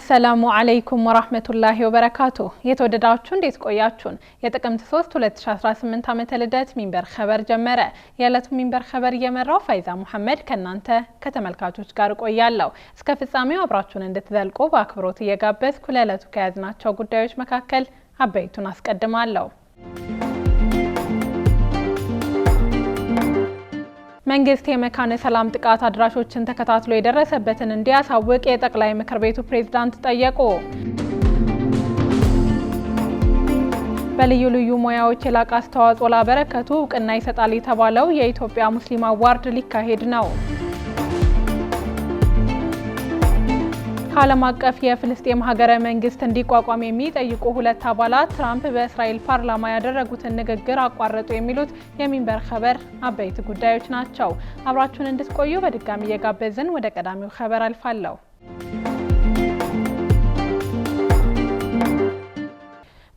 አሰላሙ አለይኩም ወራህመቱላሂ ወበረካቱ የተወደዳችሁ እንዴት ቆያችሁን የጥቅምት 3 2018 ዓመተ ልደት ሚንበር ኸበር ጀመረ የዕለቱ ሚንበር ኸበር እየመራው ፋይዛ መሐመድ ከናንተ ከተመልካቾች ጋር ቆያለሁ እስከ ፍጻሜው አብራችሁን እንድትዘልቁ በአክብሮት እየጋበዝኩ ለዕለቱ ከያዝናቸው ጉዳዮች መካከል አበይቱን አስቀድማለሁ መንግስት የመካነ ሰላም ጥቃት አድራሾችን ተከታትሎ የደረሰበትን እንዲያሳውቅ የጠቅላይ ምክር ቤቱ ፕሬዝዳንት ጠየቁ። በልዩ ልዩ ሙያዎች የላቀ አስተዋጽኦ ላበረከቱ እውቅና ይሰጣል የተባለው የኢትዮጵያ ሙስሊም አዋርድ ሊካሄድ ነው። ዓለም አቀፍ የፍልስጤም ሀገረ መንግስት እንዲቋቋም የሚጠይቁ ሁለት አባላት ትራምፕ በእስራኤል ፓርላማ ያደረጉትን ንግግር አቋረጡ የሚሉት የሚንበር ኸበር አበይት ጉዳዮች ናቸው። አብራችሁን እንድትቆዩ በድጋሚ እየጋበዝን ወደ ቀዳሚው ኸበር አልፋለሁ።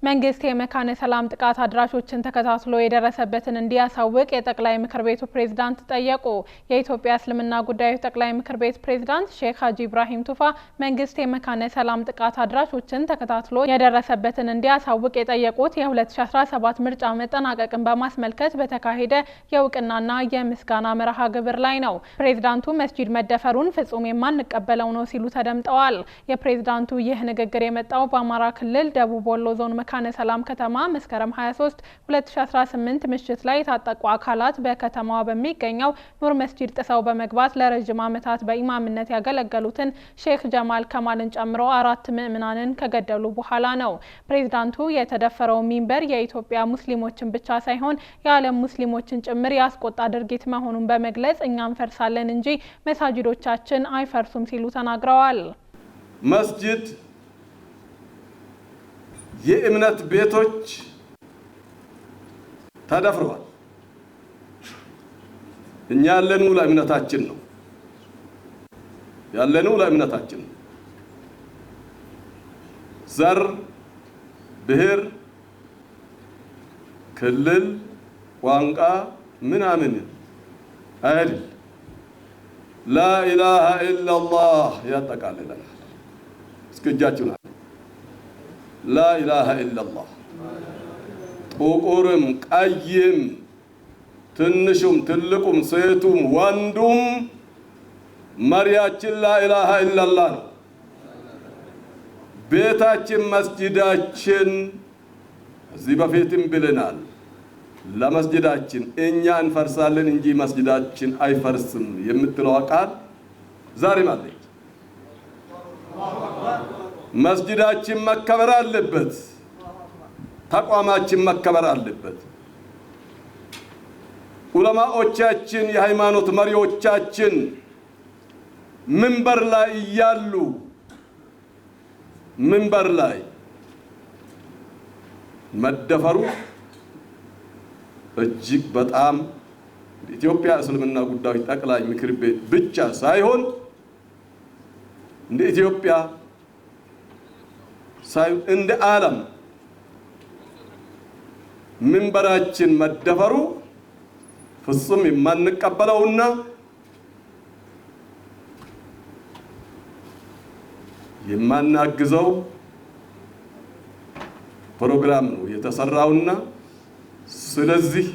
መንግስት የመካነ ሰላም ጥቃት አድራሾችን ተከታትሎ የደረሰበትን እንዲያሳውቅ የጠቅላይ ምክር ቤቱ ፕሬዝዳንት ጠየቁ። የኢትዮጵያ እስልምና ጉዳዮች ጠቅላይ ምክር ቤት ፕሬዝዳንት ሼክ ሀጂ ኢብራሂም ቱፋ መንግስት የመካነ ሰላም ጥቃት አድራሾችን ተከታትሎ የደረሰበትን እንዲያሳውቅ የጠየቁት የ2017 ምርጫ መጠናቀቅን በማስመልከት በተካሄደ የእውቅናና የምስጋና መርሃ ግብር ላይ ነው። ፕሬዝዳንቱ መስጂድ መደፈሩን ፍጹም የማንቀበለው ነው ሲሉ ተደምጠዋል። የፕሬዝዳንቱ ይህ ንግግር የመጣው በአማራ ክልል ደቡብ ወሎ ዞን መካነ ሰላም ከተማ መስከረም 23 2018 ምሽት ላይ የታጠቁ አካላት በከተማዋ በሚገኘው ኑር መስጂድ ጥሰው በመግባት ለረጅም ዓመታት በኢማምነት ያገለገሉትን ሼክ ጀማል ከማልን ጨምሮ 4 ምዕመናንን ከገደሉ በኋላ ነው። ፕሬዝዳንቱ የተደፈረው ሚንበር የኢትዮጵያ ሙስሊሞችን ብቻ ሳይሆን የዓለም ሙስሊሞችን ጭምር ያስቆጣ ድርጊት መሆኑን በመግለጽ እኛ እንፈርሳለን እንጂ መሳጅዶቻችን አይፈርሱም ሲሉ ተናግረዋል። መስጂድ የእምነት ቤቶች ተደፍረዋል። እኛ ያለነው ለእምነታችን ነው። ዘር፣ ብሔር፣ ክልል፣ ቋንቋ ምናምን አይደል። ላኢላሃ ኢላላህ ያጠቃልላል። እስከጃችሁና لا إله إلا الله ጥቁርም ቀይም ትንሹም ትልቁም ሴቱም ወንዱም መሪያችን لا إله إلا الله ነው። ቤታችን መስጂዳችን እዚህ በፊትም ብለናል። ለመስጂዳችን እኛ እንፈርሳለን እንጂ መስጂዳችን አይፈርስም የምትለው ቃል ዛሬም አለች። መስጂዳችን መከበር አለበት። ተቋማችን መከበር አለበት። ዑለማዎቻችን የሃይማኖት መሪዎቻችን መንበር ላይ ያሉ መንበር ላይ መደፈሩ እጅግ በጣም ኢትዮጵያ እስልምና ጉዳዮች ጠቅላይ ምክር ቤት ብቻ ሳይሆን እንደ ኢትዮጵያ እንደ ዓለም መንበራችን መደፈሩ ፍጹም የማንቀበለውና የማናግዘው ፕሮግራም ነው የተሰራውና ስለዚህ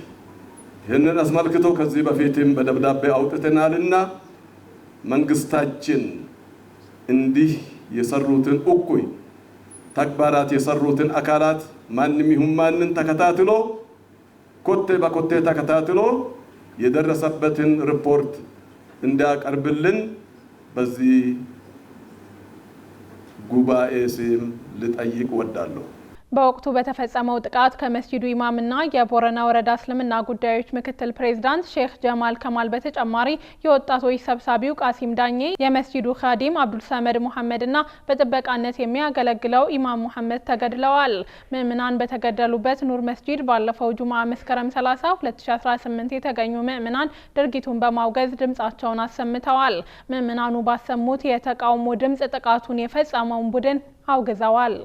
ይህንን አስመልክቶ ከዚህ በፊትም በደብዳቤ አውጥተናልና መንግስታችን እንዲህ የሰሩትን እኩይ ተግባራት የሰሩትን አካላት ማንም ይሁን ማንን ተከታትሎ ኮቴ በኮቴ ተከታትሎ የደረሰበትን ሪፖርት እንዲያቀርብልን በዚህ ጉባኤ ስም ልጠይቅ ወዳለሁ። በወቅቱ በተፈጸመው ጥቃት ከመስጂዱ ኢማምና የቦረና ወረዳ እስልምና ጉዳዮች ምክትል ፕሬዝዳንት ሼክ ጀማል ከማል በተጨማሪ የወጣቶች ሰብሳቢው ቃሲም ዳኜ፣ የመስጂዱ ኻዲም አብዱል ሰመድ መሐመድና በጥበቃነት የሚያገለግለው ኢማም መሐመድ ተገድለዋል። ምዕመናን በተገደሉበት ኑር መስጂድ ባለፈው ጁምዓ መስከረም 30 2018 የተገኙ ምዕመናን ድርጊቱን በማውገዝ ድምጻቸውን አሰምተዋል። ምዕመናኑ ባሰሙት የተቃውሞ ድምጽ ጥቃቱን የፈጸመውን ቡድን አውግዘዋል።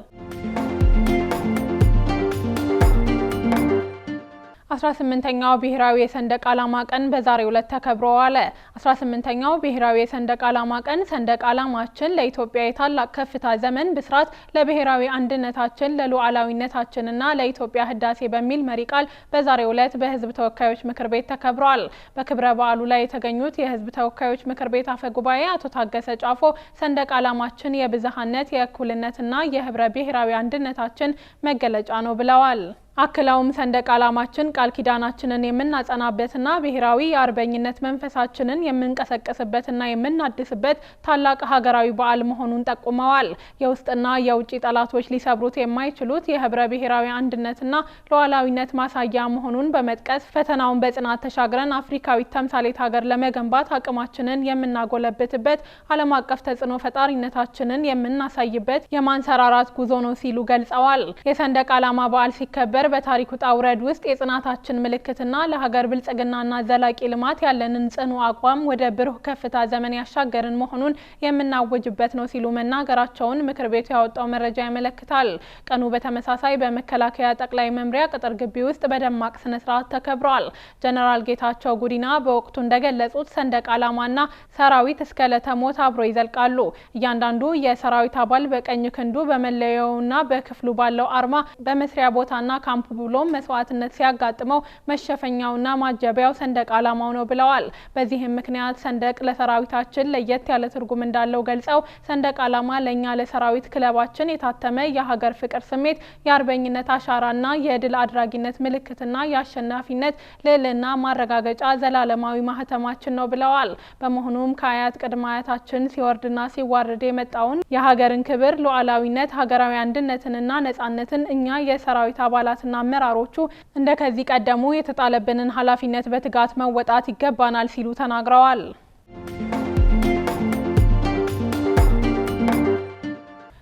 18ኛው ብሔራዊ የሰንደቅ ዓላማ ቀን በዛሬው ዕለት ተከብሮ ዋለ። 18ኛው ብሔራዊ የሰንደቅ ዓላማ ቀን ሰንደቅ ዓላማችን ለኢትዮጵያ የታላቅ ከፍታ ዘመን ብስራት፣ ለብሔራዊ አንድነታችን፣ ለሉዓላዊነታችንና ለኢትዮጵያ ህዳሴ በሚል መሪ ቃል በዛሬው ዕለት በህዝብ ተወካዮች ምክር ቤት ተከብሯል። በክብረ በዓሉ ላይ የተገኙት የህዝብ ተወካዮች ምክር ቤት አፈ ጉባኤ አቶ ታገሰ ጫፎ ሰንደቅ ዓላማችን የብዝሃነት የእኩልነትና የህብረ ብሔራዊ አንድነታችን መገለጫ ነው ብለዋል። አክለውም ሰንደቅ ዓላማችን ቃል ኪዳናችንን የምናጸናበትና ብሔራዊ የአርበኝነት መንፈሳችንን የምንቀሰቅስበትና የምናድስበት ታላቅ ሀገራዊ በዓል መሆኑን ጠቁመዋል። የውስጥና የውጭ ጠላቶች ሊሰብሩት የማይችሉት የህብረ ብሔራዊ አንድነትና ሉዓላዊነት ማሳያ መሆኑን በመጥቀስ ፈተናውን በጽናት ተሻግረን አፍሪካዊት ተምሳሌት ሀገር ለመገንባት አቅማችንን የምናጎለብትበት፣ ዓለም አቀፍ ተጽዕኖ ፈጣሪነታችንን የምናሳይበት የማንሰራራት ጉዞ ነው ሲሉ ገልጸዋል። የሰንደቅ ዓላማ በዓል ሲከበር በታሪክ ውጣ ውረድ ውስጥ የጽናታችን ምልክትና ለሀገር ብልጽግናና ዘላቂ ልማት ያለንን ጽኑ አቋም ወደ ብሩህ ከፍታ ዘመን ያሻገርን መሆኑን የምናወጅበት ነው ሲሉ መናገራቸውን ምክር ቤቱ ያወጣው መረጃ ያመለክታል። ቀኑ በተመሳሳይ በመከላከያ ጠቅላይ መምሪያ ቅጥር ግቢ ውስጥ በደማቅ ስነ ስርዓት ተከብሯል። ጀነራል ጌታቸው ጉዲና በወቅቱ እንደገለጹት ሰንደቅ ዓላማና ሰራዊት እስከ ዕለተ ሞት አብሮ ይዘልቃሉ። እያንዳንዱ የሰራዊት አባል በቀኝ ክንዱ በመለያውና በክፍሉ ባለው አርማ በመስሪያ ቦታና ካምፕ ብሎም መስዋዕትነት ሲያጋጥመው መሸፈኛውና ማጀቢያው ሰንደቅ ዓላማው ነው ብለዋል። በዚህም ምክንያት ሰንደቅ ለሰራዊታችን ለየት ያለ ትርጉም እንዳለው ገልጸው ሰንደቅ ዓላማ ለኛ ለሰራዊት ክለባችን የታተመ የሀገር ፍቅር ስሜት፣ የአርበኝነት አሻራና የድል አድራጊነት ምልክትና የአሸናፊነት ልዕልና ማረጋገጫ ዘላለማዊ ማህተማችን ነው ብለዋል። በመሆኑም ከአያት ቅድመ አያታችን ሲወርድና ሲዋረድ የመጣውን የሀገርን ክብር፣ ሉዓላዊነት፣ ሀገራዊ አንድነትንና ነጻነትን እኛ የሰራዊት አባላትና አመራሮቹ እንደ ከዚህ ቀደሙ የተጣለብንን ኃላፊነት በትጋት መወጣት ይገባናል ሲሉ ተናግረዋል።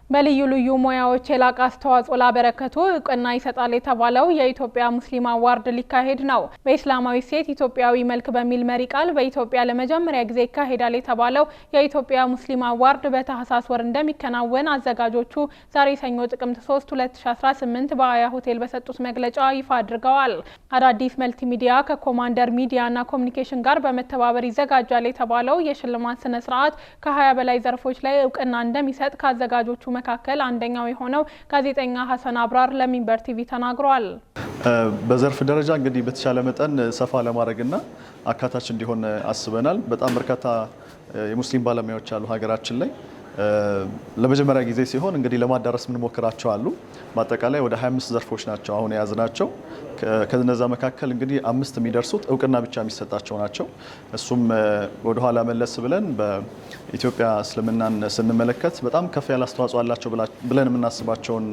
በልዩ ልዩ ሙያዎች የላቀ አስተዋጽኦ ላበረከቱ እውቅና ይሰጣል የተባለው የኢትዮጵያ ሙስሊም አዋርድ ሊካሄድ ነው። በኢስላማዊ ሴት ኢትዮጵያዊ መልክ በሚል መሪ ቃል በኢትዮጵያ ለመጀመሪያ ጊዜ ይካሄዳል የተባለው የኢትዮጵያ ሙስሊም አዋርድ በታህሳስ ወር እንደሚከናወን አዘጋጆቹ ዛሬ ሰኞ ጥቅምት 3 2018 በአያ ሆቴል በሰጡት መግለጫ ይፋ አድርገዋል። አዳዲስ መልቲሚዲያ ከኮማንደር ሚዲያና ኮሚኒኬሽን ጋር በመተባበር ይዘጋጃል የተባለው የሽልማት ስነ ስርዓት ከ20 በላይ ዘርፎች ላይ እውቅና እንደሚሰጥ ከአዘጋጆቹ መካከል አንደኛው የሆነው ጋዜጠኛ ሀሰን አብራር ለሚንበር ቲቪ ተናግሯል። በዘርፍ ደረጃ እንግዲህ በተቻለ መጠን ሰፋ ለማድረግና አካታች እንዲሆን አስበናል። በጣም በርካታ የሙስሊም ባለሙያዎች አሉ ሀገራችን ላይ። ለመጀመሪያ ጊዜ ሲሆን እንግዲህ ለማዳረስ ምን ሞክራቸው አሉ። በአጠቃላይ ወደ 25 ዘርፎች ናቸው አሁን የያዝናቸው። ከነዛ መካከል እንግዲህ 5 የሚደርሱት እውቅና ብቻ የሚሰጣቸው ናቸው። እሱም ወደ ኋላ መለስ ብለን በኢትዮጵያ እስልምናን ስንመለከት በጣም ከፍ ያለ አስተዋጽኦ አላቸው ብለን የምናስባቸውን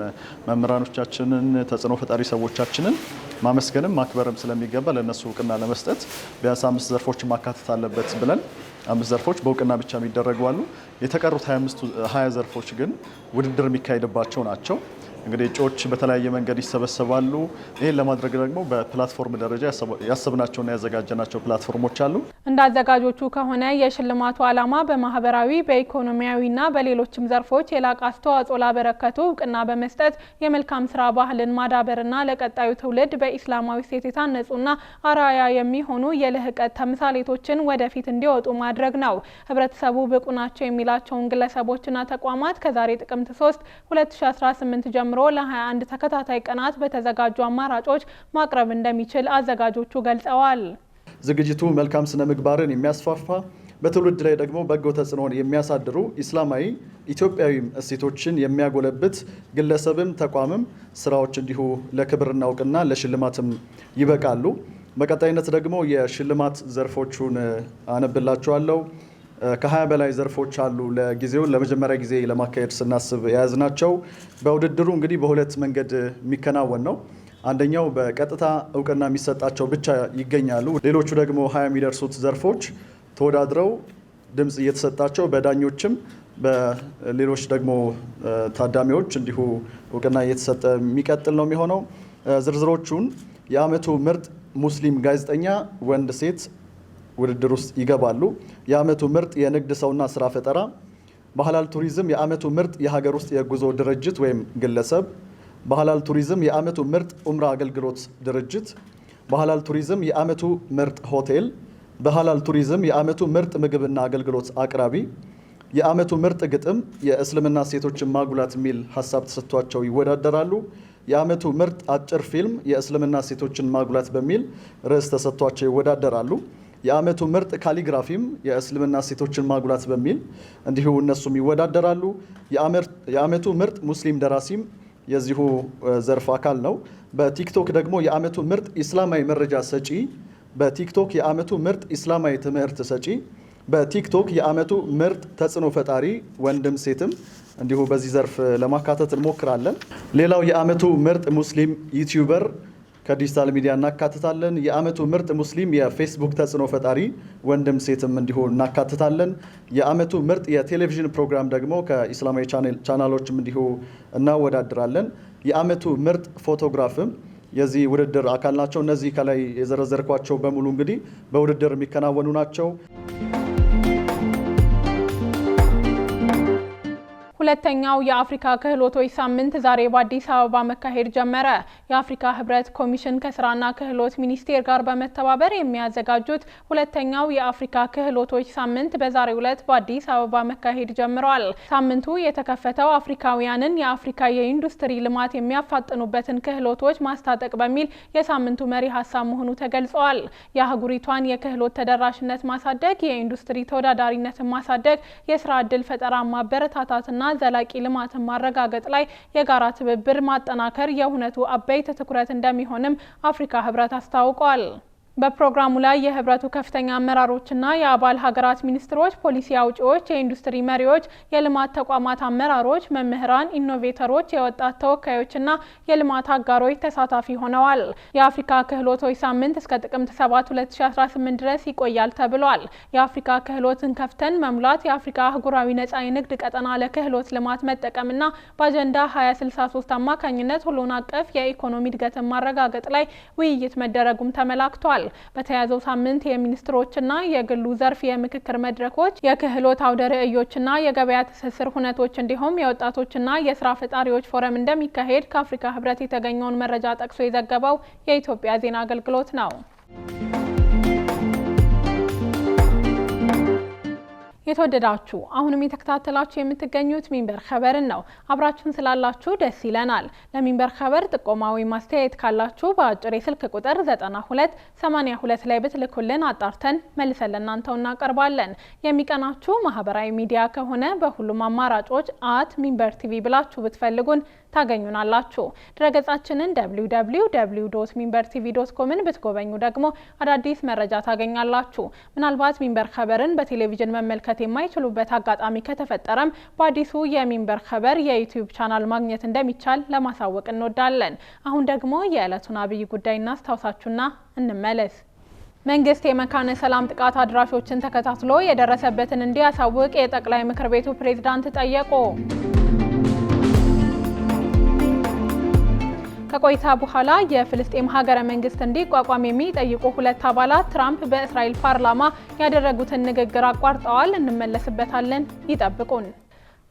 መምህራኖቻችንን፣ ተጽዕኖ ፈጣሪ ሰዎቻችንን ማመስገንም ማክበርም ስለሚገባ ለእነሱ እውቅና ለመስጠት ቢያንስ 5 ዘርፎችን ማካተት አለበት ብለን 5 ዘርፎች በእውቅና ብቻ የሚደረጉ አሉ። የተቀሩት 20 ዘርፎች ግን ውድድር የሚካሄድባቸው ናቸው። እንግዲህ እጩዎች በተለያየ መንገድ ይሰበሰባሉ። ይህን ለማድረግ ደግሞ በፕላትፎርም ደረጃ ያሰብናቸውና ያዘጋጀናቸው ፕላትፎርሞች አሉ። እንደ አዘጋጆቹ ከሆነ የሽልማቱ ዓላማ በማህበራዊ በኢኮኖሚያዊና በሌሎችም ዘርፎች የላቀ አስተዋጽኦ ላበረከቱ እውቅና በመስጠት የመልካም ስራ ባህልን ማዳበርና ለቀጣዩ ትውልድ በኢስላማዊ ሴት የታነጹና አርአያ የሚሆኑ የልህቀት ተምሳሌቶችን ወደፊት እንዲወጡ ማድረግ ነው። ህብረተሰቡ ብቁ ናቸው የሚላቸውን ግለሰቦችና ተቋማት ከዛሬ ጥቅምት 3 2018 ጀምሮ ለ21 ተከታታይ ቀናት በተዘጋጁ አማራጮች ማቅረብ እንደሚችል አዘጋጆቹ ገልጸዋል። ዝግጅቱ መልካም ስነ ምግባርን የሚያስፋፋ በትውልድ ላይ ደግሞ በጎ ተጽዕኖን የሚያሳድሩ ኢስላማዊ ኢትዮጵያዊ እሴቶችን የሚያጎለብት ግለሰብም ተቋምም ስራዎች እንዲሁ ለክብርና እውቅና ለሽልማትም ይበቃሉ። በቀጣይነት ደግሞ የሽልማት ዘርፎቹን አነብላችኋለሁ። ከ20 በላይ ዘርፎች አሉ። ለጊዜው ለመጀመሪያ ጊዜ ለማካሄድ ስናስብ የያዝናቸው። በውድድሩ እንግዲህ በሁለት መንገድ የሚከናወን ነው። አንደኛው በቀጥታ እውቅና የሚሰጣቸው ብቻ ይገኛሉ። ሌሎቹ ደግሞ 20 የሚደርሱት ዘርፎች ተወዳድረው ድምፅ እየተሰጣቸው በዳኞችም በሌሎች ደግሞ ታዳሚዎች እንዲሁ እውቅና እየተሰጠ የሚቀጥል ነው የሚሆነው። ዝርዝሮቹን የዓመቱ ምርጥ ሙስሊም ጋዜጠኛ ወንድ ሴት ውድድር ውስጥ ይገባሉ። የዓመቱ ምርጥ የንግድ ሰውና ስራ ፈጠራ፣ በሐላል ቱሪዝም የዓመቱ ምርጥ የሀገር ውስጥ የጉዞ ድርጅት ወይም ግለሰብ፣ በሐላል ቱሪዝም የዓመቱ ምርጥ ኡምራ አገልግሎት ድርጅት፣ በሐላል ቱሪዝም የዓመቱ ምርጥ ሆቴል፣ በሐላል ቱሪዝም የዓመቱ ምርጥ ምግብና አገልግሎት አቅራቢ፣ የዓመቱ ምርጥ ግጥም የእስልምና ሴቶችን ማጉላት የሚል ሀሳብ ተሰጥቷቸው ይወዳደራሉ። የዓመቱ ምርጥ አጭር ፊልም የእስልምና ሴቶችን ማጉላት በሚል ርዕስ ተሰጥቷቸው ይወዳደራሉ። የዓመቱ ምርጥ ካሊግራፊም የእስልምና ሴቶችን ማጉላት በሚል እንዲሁ እነሱም ይወዳደራሉ። የዓመቱ ምርጥ ሙስሊም ደራሲም የዚሁ ዘርፍ አካል ነው። በቲክቶክ ደግሞ የዓመቱ ምርጥ ኢስላማዊ መረጃ ሰጪ፣ በቲክቶክ የዓመቱ ምርጥ ኢስላማዊ ትምህርት ሰጪ፣ በቲክቶክ የዓመቱ ምርጥ ተጽዕኖ ፈጣሪ ወንድም ሴትም እንዲሁ በዚህ ዘርፍ ለማካተት እንሞክራለን። ሌላው የዓመቱ ምርጥ ሙስሊም ዩቲዩበር ከዲጂታል ሚዲያ እናካትታለን። የዓመቱ ምርጥ ሙስሊም የፌስቡክ ተጽዕኖ ፈጣሪ ወንድም ሴትም እንዲሁ እናካትታለን። የዓመቱ ምርጥ የቴሌቪዥን ፕሮግራም ደግሞ ከኢስላማዊ ቻናሎችም እንዲሁ እናወዳድራለን። የዓመቱ ምርጥ ፎቶግራፍም የዚህ ውድድር አካል ናቸው። እነዚህ ከላይ የዘረዘርኳቸው በሙሉ እንግዲህ በውድድር የሚከናወኑ ናቸው። ሁለተኛው የአፍሪካ ክህሎቶች ሳምንት ዛሬ በአዲስ አበባ መካሄድ ጀመረ። የአፍሪካ ህብረት ኮሚሽን ከስራና ክህሎት ሚኒስቴር ጋር በመተባበር የሚያዘጋጁት ሁለተኛው የአፍሪካ ክህሎቶች ሳምንት በዛሬው ዕለት በአዲስ አበባ መካሄድ ጀምሯል። ሳምንቱ የተከፈተው አፍሪካውያንን የአፍሪካ የኢንዱስትሪ ልማት የሚያፋጥኑበትን ክህሎቶች ማስታጠቅ በሚል የሳምንቱ መሪ ሀሳብ መሆኑ ተገልጿል። የአህጉሪቷን የክህሎት ተደራሽነት ማሳደግ፣ የኢንዱስትሪ ተወዳዳሪነትን ማሳደግ፣ የስራ ዕድል ፈጠራ ማበረታታትና ዘላቂ ልማትን ማረጋገጥ ላይ የጋራ ትብብር ማጠናከር የእውነቱ አበይት ትኩረት እንደሚሆንም አፍሪካ ህብረት አስታውቋል። በፕሮግራሙ ላይ የህብረቱ ከፍተኛ አመራሮችና የአባል ሀገራት ሚኒስትሮች፣ ፖሊሲ አውጪዎች፣ የኢንዱስትሪ መሪዎች፣ የልማት ተቋማት አመራሮች፣ መምህራን፣ ኢኖቬተሮች፣ የወጣት ተወካዮችና የልማት አጋሮች ተሳታፊ ሆነዋል። የአፍሪካ ክህሎቶች ሳምንት እስከ ጥቅምት 7 2018 ድረስ ይቆያል ተብሏል። የአፍሪካ ክህሎትን ከፍተን መሙላት፣ የአፍሪካ አህጉራዊ ነጻ የንግድ ቀጠና ለክህሎት ልማት መጠቀምና በአጀንዳ 2063 አማካኝነት ሁሉን አቀፍ የኢኮኖሚ እድገትን ማረጋገጥ ላይ ውይይት መደረጉም ተመላክቷል። በተያዘው ሳምንት የሚኒስትሮችና የግሉ ዘርፍ የምክክር መድረኮች፣ የክህሎት አውደ ርዕዮችና የገበያ ትስስር ሁነቶች እንዲሁም የወጣቶችና የስራ ፈጣሪዎች ፎረም እንደሚካሄድ ከአፍሪካ ህብረት የተገኘውን መረጃ ጠቅሶ የዘገበው የኢትዮጵያ ዜና አገልግሎት ነው። የተወደዳችሁ አሁንም የተከታተላችሁ የምትገኙት ሚንበር ኸበርን ነው። አብራችሁን ስላላችሁ ደስ ይለናል። ለሚንበር ኸበር ጥቆማ ወይም ማስተያየት ካላችሁ በአጭር የስልክ ቁጥር 9282 ላይ ብትልኩልን አጣርተን መልሰን ለእናንተው እናቀርባለን። የሚቀናችሁ ማህበራዊ ሚዲያ ከሆነ በሁሉም አማራጮች @ሚንበር ቲቪ ብላችሁ ብትፈልጉን ታገኙናላችሁ። ድረገጻችንን www.minbertv.com ብትጎበኙ ደግሞ አዳዲስ መረጃ ታገኛላችሁ። ምናልባት ሚንበር ኸበርን በቴሌቪዥን መመልከት የማይችሉበት አጋጣሚ ከተፈጠረም በአዲሱ የሚንበር ኸበር የዩቲዩብ ቻናል ማግኘት እንደሚቻል ለማሳወቅ እንወዳለን። አሁን ደግሞ የዕለቱን አብይ ጉዳይ እናስታውሳችሁና እንመለስ። መንግስት የመካነ ሰላም ጥቃት አድራሾችን ተከታትሎ የደረሰበትን እንዲያሳውቅ የጠቅላይ ምክር ቤቱ ፕሬዝዳንት ጠየቁ። ከቆይታ በኋላ የፍልስጤም ሀገረ መንግስት እንዲቋቋም የሚጠይቁ ሁለት አባላት ትራምፕ በእስራኤል ፓርላማ ያደረጉትን ንግግር አቋርጠዋል። እንመለስበታለን። ይጠብቁን።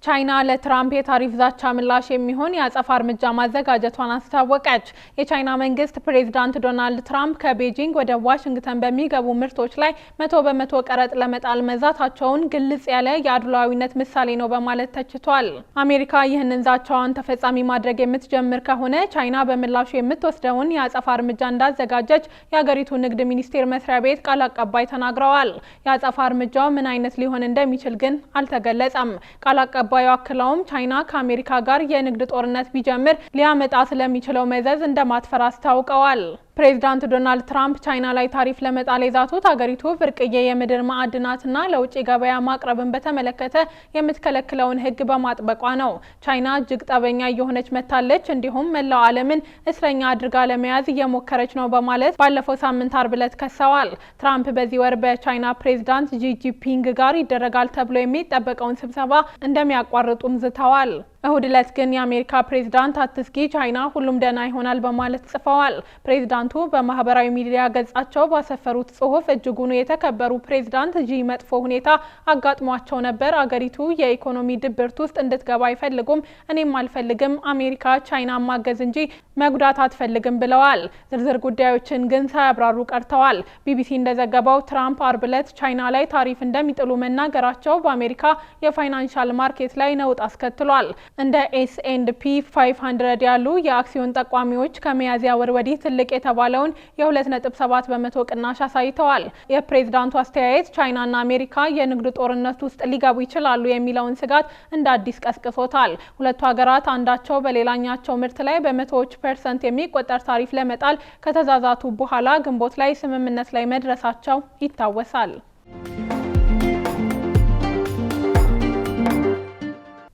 ቻይና ለትራምፕ የታሪፍ ዛቻ ምላሽ የሚሆን የአጸፋ እርምጃ ማዘጋጀቷን አስታወቀች። የቻይና መንግስት ፕሬዝዳንት ዶናልድ ትራምፕ ከቤጂንግ ወደ ዋሽንግተን በሚገቡ ምርቶች ላይ 100% ቀረጥ ለመጣል መዛታቸውን ግልጽ ያለ የአድሏዊነት ምሳሌ ነው በማለት ተችቷል። አሜሪካ ይህንን ዛቻዋን ተፈጻሚ ማድረግ የምትጀምር ከሆነ ቻይና በምላሹ የምትወስደውን የአጸፋ እርምጃ እንዳዘጋጀች የሀገሪቱ ንግድ ሚኒስቴር መስሪያ ቤት ቃል አቀባይ ተናግረዋል። የአጸፋ እርምጃው ምን አይነት ሊሆን እንደሚችል ግን አልተገለጸም። ቃል አቀባዩ አክለውም ቻይና ከአሜሪካ ጋር የንግድ ጦርነት ቢጀምር ሊያመጣ ስለሚችለው መዘዝ እንደማትፈራ አስታውቀዋል። ፕሬዝዳንት ዶናልድ ትራምፕ ቻይና ላይ ታሪፍ ለመጣል የዛቱት ሀገሪቱ ብርቅዬ የምድር ማዕድናትና ለውጭ ገበያ ማቅረብን በተመለከተ የምትከለክለውን ሕግ በማጥበቋ ነው። ቻይና እጅግ ጠበኛ እየሆነች መጥታለች፣ እንዲሁም መላው ዓለምን እስረኛ አድርጋ ለመያዝ እየሞከረች ነው በማለት ባለፈው ሳምንት አርብ ዕለት ከሰዋል። ትራምፕ በዚህ ወር በቻይና ፕሬዝዳንት ጂ ጂንፒንግ ጋር ይደረጋል ተብሎ የሚጠበቀውን ስብሰባ እንደሚያቋርጡም ዝተዋል። እሁድ ዕለት ግን የአሜሪካ ፕሬዝዳንት አትስጊ ቻይና ሁሉም ደህና ይሆናል በማለት ጽፈዋል። ፕሬዝዳንቱ በማህበራዊ ሚዲያ ገጻቸው ባሰፈሩት ጽሁፍ እጅጉን የተከበሩ ፕሬዝዳንት ጂ መጥፎ ሁኔታ አጋጥሟቸው ነበር። አገሪቱ የኢኮኖሚ ድብርት ውስጥ እንድትገባ አይፈልጉም፣ እኔም አልፈልግም። አሜሪካ ቻይና ማገዝ እንጂ መጉዳት አትፈልግም ብለዋል። ዝርዝር ጉዳዮችን ግን ሳያብራሩ ቀርተዋል። ቢቢሲ እንደዘገበው ትራምፕ አርብ ዕለት ቻይና ላይ ታሪፍ እንደሚጥሉ መናገራቸው በአሜሪካ የፋይናንሻል ማርኬት ላይ ነውጥ አስከትሏል። እንደ S&P 500 ያሉ የአክሲዮን ጠቋሚዎች ከሚያዝያ ወር ወዲህ ትልቅ የተባለውን የ2.7 በመቶ ቅናሽ አሳይተዋል። የፕሬዝዳንቱ አስተያየት ቻይናና አሜሪካ የንግድ ጦርነት ውስጥ ሊገቡ ይችላሉ የሚለውን ስጋት እንደ አዲስ ቀስቅሶታል። ሁለቱ ሀገራት አንዳቸው በሌላኛቸው ምርት ላይ በመቶዎች % የሚቆጠር ታሪፍ ለመጣል ከተዛዛቱ በኋላ ግንቦት ላይ ስምምነት ላይ መድረሳቸው ይታወሳል።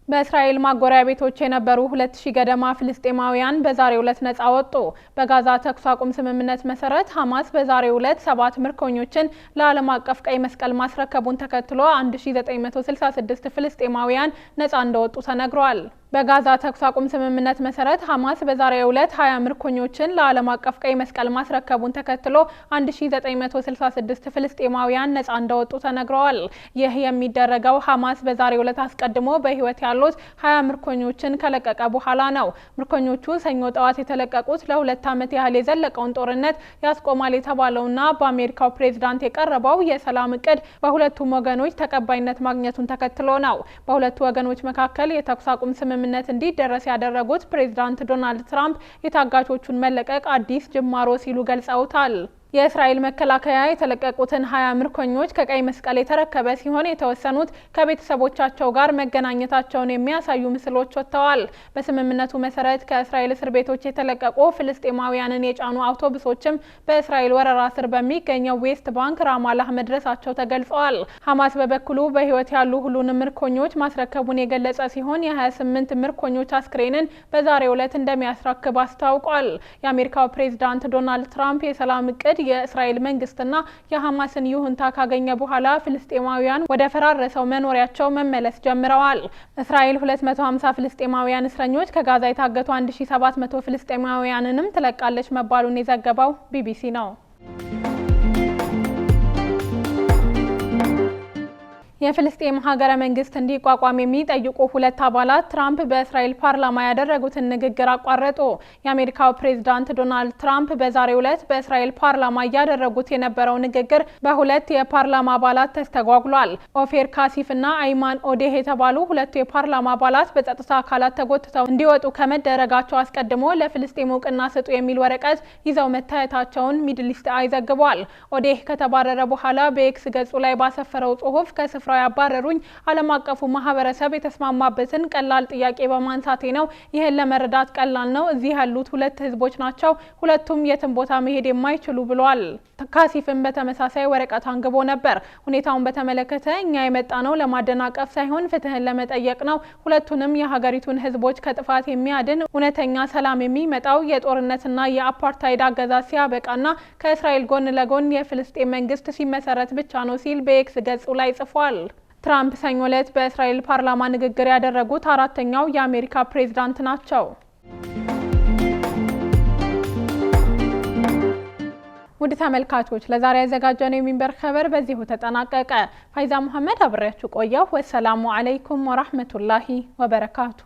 በእስራኤል ማጎሪያ ቤቶች የነበሩ 2000 ገደማ ፍልስጤማውያን በዛሬው ዕለት ነጻ ወጡ። በጋዛ ተኩስ አቁም ስምምነት መሰረት ሐማስ በዛሬው ዕለት 7 ምርኮኞችን ለዓለም አቀፍ ቀይ መስቀል ማስረከቡን ተከትሎ 1966 ፍልስጤማውያን ነጻ እንደወጡ ተነግሯል። በጋዛ ተኩስ አቁም ስምምነት መሰረት ሐማስ በዛሬው ዕለት 20 ምርኮኞችን ለዓለም አቀፍ ቀይ መስቀል ማስረከቡን ተከትሎ 1966 ፍልስጤማውያን ነጻ እንደወጡ ተነግረዋል። ይህ የሚደረገው ሐማስ በዛሬው ዕለት አስቀድሞ በህይወት ያሉት 20 ምርኮኞችን ከለቀቀ በኋላ ነው። ምርኮኞቹ ሰኞ ጠዋት የተለቀቁት ለ2 ዓመት ያህል የዘለቀውን ጦርነት ያስቆማል የተባለውና በአሜሪካው ፕሬዝዳንት የቀረበው የሰላም እቅድ በሁለቱም ወገኖች ተቀባይነት ማግኘቱን ተከትሎ ነው። በሁለቱ ወገኖች መካከል የተኩስ አቁም ስምምነት እንዲደረስ ያደረጉት ፕሬዝዳንት ዶናልድ ትራምፕ የታጋቾቹን መለቀቅ አዲስ ጅማሮ ሲሉ ገልጸውታል። የእስራኤል መከላከያ የተለቀቁትን 20 ምርኮኞች ከቀይ መስቀል የተረከበ ሲሆን የተወሰኑት ከቤተሰቦቻቸው ጋር መገናኘታቸውን የሚያሳዩ ምስሎች ወጥተዋል። በስምምነቱ መሰረት ከእስራኤል እስር ቤቶች የተለቀቁ ፍልስጤማውያንን የጫኑ አውቶቡሶችም በእስራኤል ወረራ ስር በሚገኘው ዌስት ባንክ ራማላህ መድረሳቸው ተገልጸዋል። ሐማስ በበኩሉ በህይወት ያሉ ሁሉንም ምርኮኞች ማስረከቡን የገለጸ ሲሆን የ28 ምርኮኞች አስክሬንን በዛሬው ዕለት እንደሚያስረክብ አስታውቋል። የአሜሪካው ፕሬዝዳንት ዶናልድ ትራምፕ የሰላም እቅድ የእስራኤል መንግስትና የሐማስን ይሁንታ ካገኘ በኋላ ፍልስጤማውያን ወደ ፈራረሰው መኖሪያቸው መመለስ ጀምረዋል። እስራኤል 250 ፍልስጤማውያን እስረኞች ከጋዛ የታገቱ 1700 ፍልስጤማውያንንም ትለቃለች መባሉን የዘገበው ቢቢሲ ነው። የፍልስጤም ሀገረ መንግስት እንዲቋቋም የሚጠይቁ 2 አባላት ትራምፕ በእስራኤል ፓርላማ ያደረጉትን ንግግር አቋረጡ። የአሜሪካው ፕሬዝዳንት ዶናልድ ትራምፕ በዛሬው ዕለት በእስራኤል ፓርላማ ያደረጉት የነበረው ንግግር በ2 የፓርላማ አባላት ተስተጓጉሏል። ኦፌር ካሲፍ እና አይማን ኦዴህ የተባሉ 2 የፓርላማ አባላት በጸጥታ አካላት ተጎትተው እንዲወጡ ከመደረጋቸው አስቀድሞ ለፍልስጤም እውቅና ስጡ የሚል ወረቀት ይዘው መታየታቸውን ሚድል ኢስት አይ ዘግቧል። ኦዴህ ከተባረረ በኋላ በኤክስ ገጹ ላይ ባሰፈረው ጽሁፍ ከስፍራው ያባረሩኝ ዓለም አቀፉ ማህበረሰብ የተስማማበትን ቀላል ጥያቄ በማንሳቴ ነው። ይህን ለመረዳት ቀላል ነው። እዚህ ያሉት 2 ህዝቦች ናቸው። ሁለቱም የትም ቦታ መሄድ የማይችሉ ብለዋል። ካሲፍን በተመሳሳይ ወረቀት አንግቦ ነበር። ሁኔታውን በተመለከተ እኛ የመጣ ነው ለማደናቀፍ ሳይሆን ፍትህን ለመጠየቅ ነው። ሁለቱንም የሀገሪቱን ህዝቦች ከጥፋት የሚያድን እውነተኛ ሰላም የሚመጣው የጦርነትና የአፓርታይድ አገዛዝ ሲያበቃና ከእስራኤል ጎን ለጎን የፍልስጤም መንግስት ሲመሰረት ብቻ ነው ሲል በኤክስ ገጹ ላይ ጽፏል። ትራምፕ ሰኞ ዕለት በእስራኤል ፓርላማ ንግግር ያደረጉት 4ኛው የአሜሪካ ፕሬዝዳንት ናቸው። ውድ ተመልካቾች ለዛሬ ያዘጋጀነው የሚንበር ኸበር በዚሁ ተጠናቀቀ። ፋይዛ መሐመድ አብሬያችሁ ቆየሁ። ወሰላሙ አለይኩም ወራህመቱላሂ ወበረካቱ።